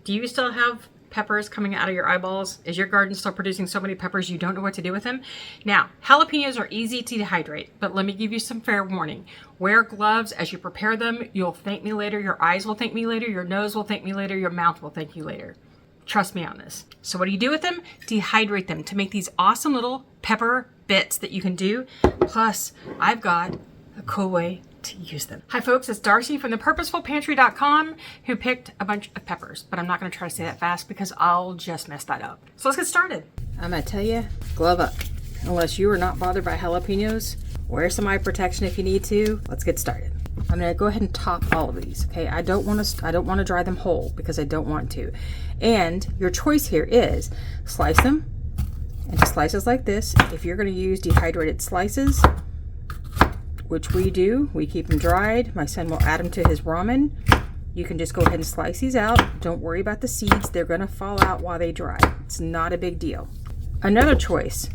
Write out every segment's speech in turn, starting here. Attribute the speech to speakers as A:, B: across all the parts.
A: Do you still have peppers coming out of your eyeballs? Is your garden still producing so many peppers you don't know what to do with them? Now, jalapenos are easy to dehydrate, but let me give you some fair warning. Wear gloves as you prepare them. You'll thank me later. Your eyes will thank me later. Your nose will thank me later. Your mouth will thank you later. Trust me on this. So what do you do with them? Dehydrate them to make these awesome little pepper bits that you can do. Plus, I've got a cool way to use them. Hi folks, it's Darcy from the Purposeful who picked a bunch of peppers, but I'm not gonna try to say that fast because I'll just mess that up. So let's get started. I'm gonna tell you, glove up. Unless you are not bothered by jalapenos, wear some eye protection if you need to. Let's get started. I'm gonna go ahead and top all of these, okay? I don't wanna dry them whole because I don't want to. And your choice here is slice them into slices like this. If you're gonna use dehydrated slices, which we do, we keep them dried. My son will add them to his ramen. You can just go ahead and slice these out. Don't worry about the seeds. They're gonna fall out while they dry. It's not a big deal. Another choice,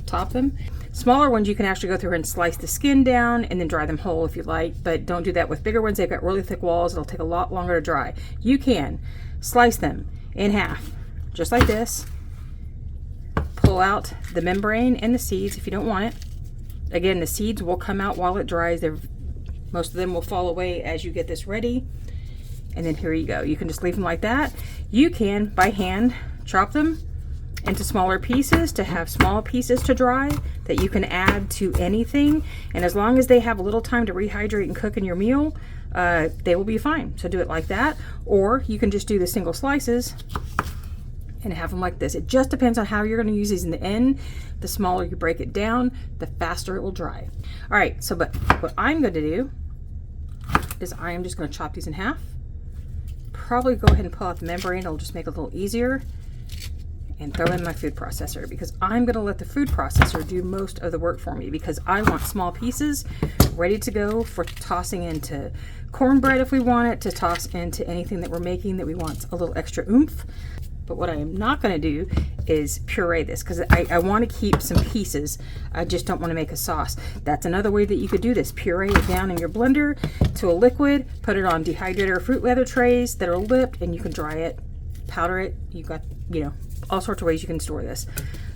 A: top them. Smaller ones you can actually go through and slice the skin down and then dry them whole if you like, but don't do that with bigger ones. They've got really thick walls. It'll take a lot longer to dry. You can slice them in half, just like this. Pull out the membrane and the seeds if you don't want it. Again, the seeds will come out while it dries. Most of them will fall away as you get this ready. And then here you go. You can just leave them like that. You can, by hand, chop them into smaller pieces to have small pieces to dry that you can add to anything. And as long as they have a little time to rehydrate and cook in your meal, they will be fine. So do it like that. Or you can just do the single slices and have them like this. It just depends on how you're going to use these in the end. The smaller you break it down, the faster it will dry. All right, so but what I'm going to do is I am just going to chop these in half. Probably go ahead and pull out the membrane. It'll just make it a little easier. And throw in my food processor because I'm going to let the food processor do most of the work for me because I want small pieces ready to go for tossing into cornbread if we want it, to toss into anything that we're making that we want a little extra oomph. But what I am not going to do is puree this because I want to keep some pieces. I just don't want to make a sauce. That's another way that you could do this. Puree it down in your blender to a liquid, put it on dehydrator fruit leather trays that are lipped, and you can dry it, powder it. You've got, all sorts of ways you can store this.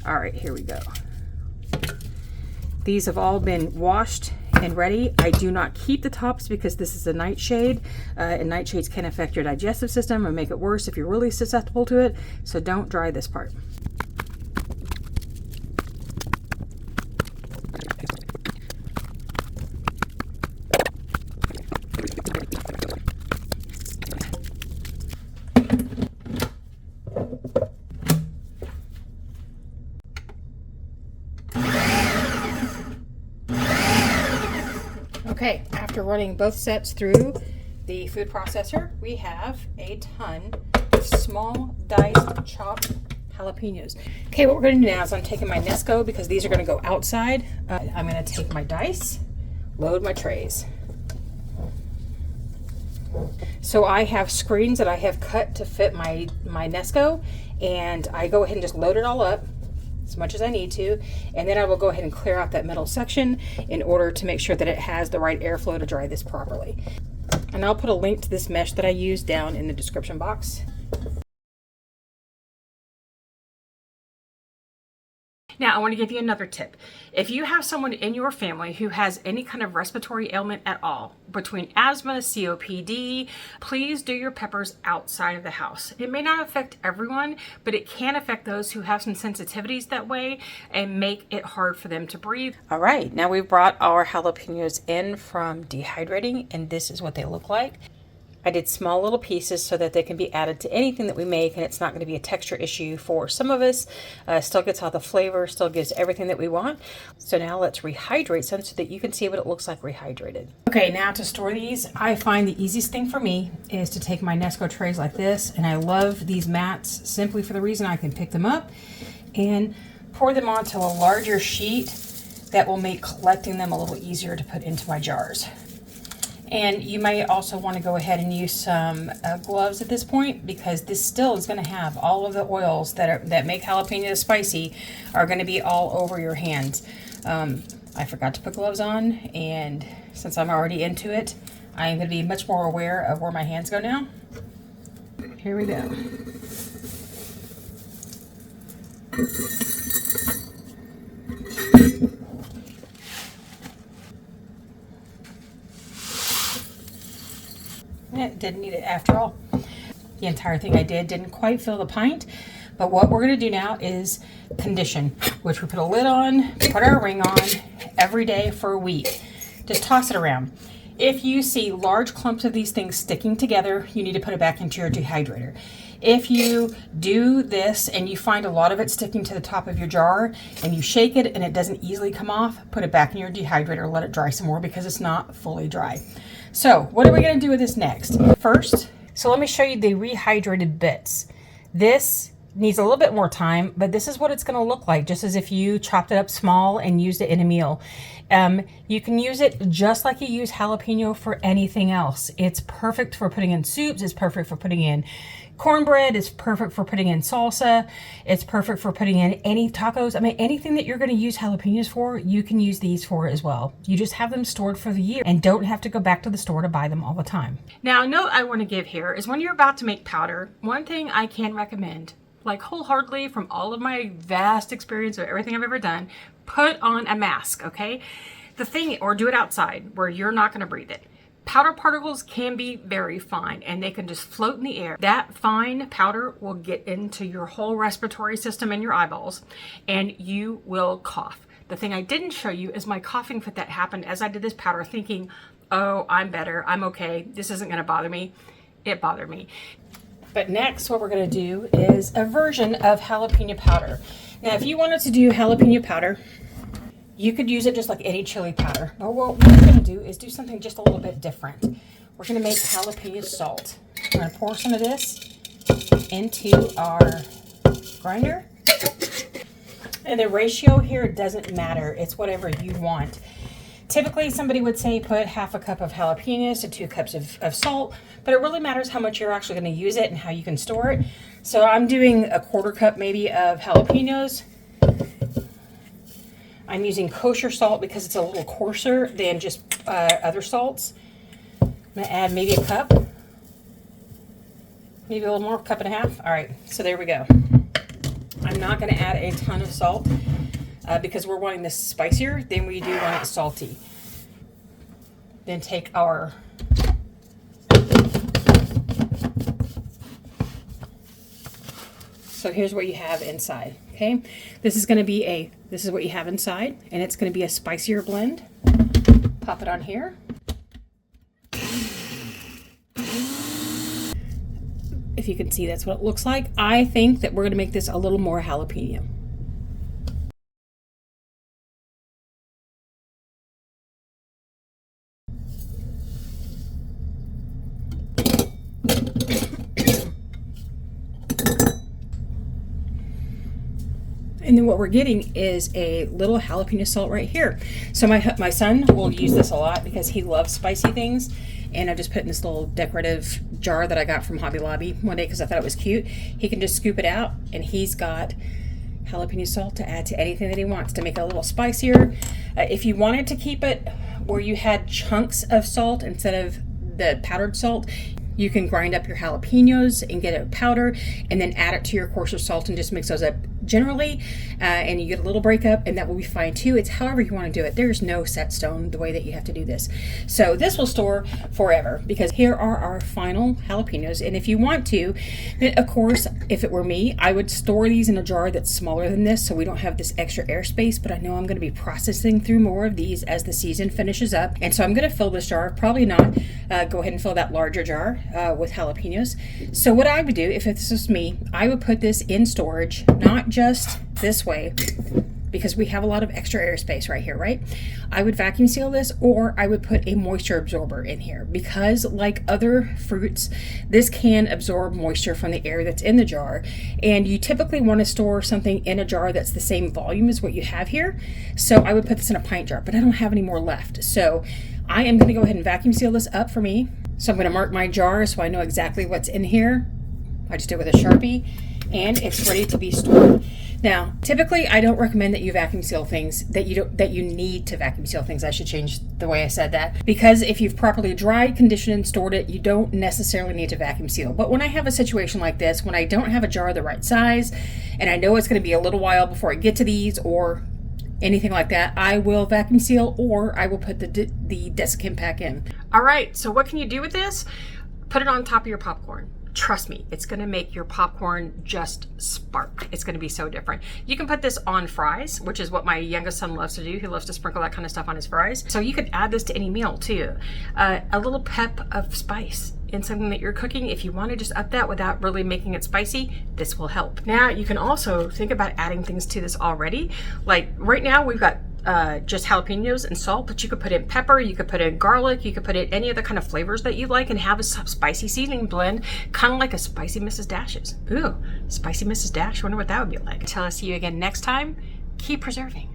A: All right, here we go. These have all been washed and ready. I do not keep the tops because this is a nightshade, and nightshades can affect your digestive system or make it worse if you're really susceptible to it. So don't dry this part. Okay, after running both sets through the food processor, we have a ton of small diced chopped jalapenos. Okay, what we're going to do now is I'm taking my Nesco because these are going to go outside. I'm going to take my dice, load my trays. So I have screens that I have cut to fit my Nesco, and I go ahead and just load it all up as much as I need to, and then I will go ahead and clear out that middle section in order to make sure that it has the right airflow to dry this properly. And I'll put a link to this mesh that I use down in the description box. Now, I want to give you another tip. If you have someone in your family who has any kind of respiratory ailment at all, between asthma, COPD, please do your peppers outside of the house. It may not affect everyone, but it can affect those who have some sensitivities that way and make it hard for them to breathe. All right, now we've brought our jalapenos in from dehydrating, and this is what they look like. I did small little pieces so that they can be added to anything that we make, and it's not going to be a texture issue for some of us. Still gets all the flavor, still gives everything that we want. So now let's rehydrate some so that you can see what it looks like rehydrated. Okay, now to store these, I find the easiest thing for me is to take my Nesco trays like this, and I love these mats simply for the reason I can pick them up and pour them onto a larger sheet that will make collecting them a little easier to put into my jars. And you may also want to go ahead and use some gloves at this point, because this still is going to have all of the oils that make jalapenos spicy are going to be all over your hands. I forgot to put gloves on, and since I'm already into it, I'm going to be much more aware of where my hands go now. Here we go. It didn't need it after all. The entire thing I did didn't quite fill the pint, but what we're going to do now is condition, which we put a lid on, put our ring on every day for a week. Just toss it around. If you see large clumps of these things sticking together, you need to put it back into your dehydrator. If you do this and you find a lot of it sticking to the top of your jar and you shake it and it doesn't easily come off, put it back in your dehydrator, let it dry some more because it's not fully dry. So what are we going to do with this next? First, so let me show you the rehydrated bits. This needs a little bit more time, but this is what it's going to look like, just as if you chopped it up small and used it in a meal. You can use it just like you use jalapeno for anything else. It's perfect for putting in soups. It's perfect for putting in cornbread. It's perfect for putting in salsa. It's perfect for putting in any tacos. I mean, anything that you're going to use jalapenos for, you can use these for as well. You just have them stored for the year and don't have to go back to the store to buy them all the time. Now, a note I want to give here is when you're about to make powder, one thing I can recommend, like wholeheartedly from all of my vast experience of everything I've ever done, put on a mask, okay? The thing, or do it outside where you're not going to breathe it. Powder particles can be very fine and they can just float in the air. That fine powder will get into your whole respiratory system and your eyeballs and you will cough. The thing I didn't show you is my coughing fit that happened as I did this powder, thinking, oh, I'm better, I'm okay, this isn't going to bother me. It bothered me. But next, what we're going to do is a version of jalapeno powder. Now, if you wanted to do jalapeno powder, you could use it just like any chili powder. But what we're going to do is do something just a little bit different. We're going to make jalapeno salt. We're going to pour some of this into our grinder. And the ratio here doesn't matter. It's whatever you want. Typically, somebody would say put half a cup of jalapenos to 2 cups of salt, but it really matters how much you're actually going to use it and how you can store it. So I'm doing a 1/4 cup maybe of jalapenos. I'm using kosher salt because it's a little coarser than just other salts. I'm going to add maybe a cup, maybe a little more, 1.5 cups. All right, so there we go. I'm not going to add a ton of salt. Because we're wanting this spicier than we do want it salty. Then take our so here's what you have inside. Okay, this is what you have inside, and it's going to be a spicier blend. Pop it on here. If you can see, that's what it looks like. I think that we're going to make this a little more jalapeno. And then what we're getting is a little jalapeno salt right here. So my son will use this a lot because he loves spicy things. And I just put it in this little decorative jar that I got from Hobby Lobby one day because I thought it was cute. He can just scoop it out and he's got jalapeno salt to add to anything that he wants to make it a little spicier. If you wanted to keep it where you had chunks of salt instead of the powdered salt, you can grind up your jalapenos and get a powder and then add it to your coarser salt and just mix those up generally, and you get a little breakup, and that will be fine too. It's however you want to do it. There's no set stone the way that you have to do this. So this will store forever because here are our final jalapenos. And if you want to, then of course, if it were me, I would store these in a jar that's smaller than this so we don't have this extra airspace, but I know I'm going to be processing through more of these as the season finishes up. And so I'm going to fill this jar, probably not go ahead and fill that larger jar with jalapenos. So what I would do, if this was me, I would put this in storage, not just this way, because we have a lot of extra airspace right here, right? I would vacuum seal this, or I would put a moisture absorber in here because, like other fruits, this can absorb moisture from the air that's in the jar, and you typically want to store something in a jar that's the same volume as what you have here. So I would put this in a pint jar, but I don't have any more left. So I am going to go ahead and vacuum seal this up for me. So I'm going to mark my jar so I know exactly what's in here. I just did it with a Sharpie, and it's ready to be stored. Now, typically I don't recommend that you vacuum seal things, that you need to vacuum seal things. I should change the way I said that, because if you've properly dried, conditioned, and stored it, you don't necessarily need to vacuum seal. But when I have a situation like this, when I don't have a jar the right size, and I know it's going to be a little while before I get to these or anything like that, I will vacuum seal, or I will put the desiccant pack in. All right, so what can you do with this? Put it on top of your popcorn. Trust me, it's gonna make your popcorn just spark. It's gonna be so different. You can put this on fries, which is what my youngest son loves to do. He loves to sprinkle that kind of stuff on his fries. So you could add this to any meal too. A little pep of spice in something that you're cooking. If you wanna just up that without really making it spicy, this will help. Now you can also think about adding things to this already. Like right now we've got just jalapenos and salt, but you could put in pepper, you could put in garlic, you could put in any other kind of flavors that you like, and have a spicy seasoning blend, kind of like a spicy Mrs. Dash's. Ooh, spicy Mrs. Dash, wonder what that would be like. Until I see you again next time, keep preserving.